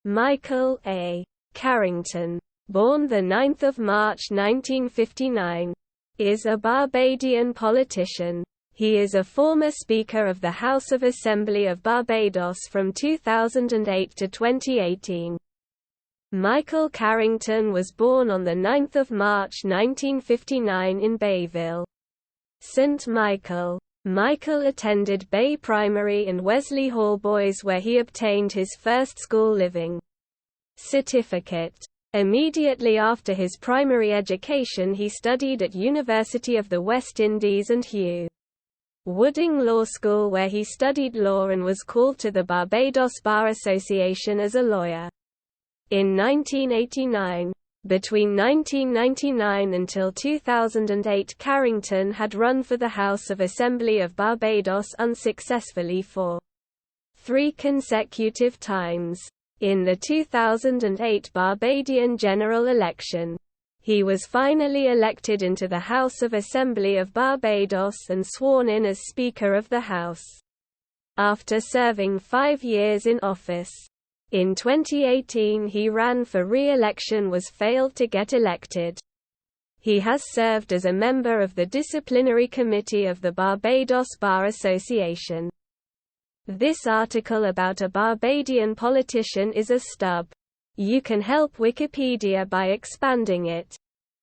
Michael A. Carrington, born 9 March 1959, is a Barbadian politician. He is a former Speaker of the House of Assembly of Barbados from 2008 to 2018. Michael Carrington was born on 9 March 1959 in Bayville, St. Michael. Michael attended Bay Primary and Wesley Hall Boys, where he obtained his first school living certificate. Immediately after his primary education, he studied at University of the West Indies and Hugh Wooding Law School, where he studied law and was called to the Barbados Bar Association as a lawyer. In 1989, between 1999 until 2008, Carrington had run for the House of Assembly of Barbados unsuccessfully for 3 consecutive times. In the 2008 Barbadian general election, he was finally elected into the House of Assembly of Barbados and sworn in as Speaker of the House, after serving 5 years in office. In 2018 he ran for re-election was failed to get elected. He has served as a member of the Disciplinary Committee of the Barbados Bar Association. This article about a Barbadian politician is a stub. You can help Wikipedia by expanding it.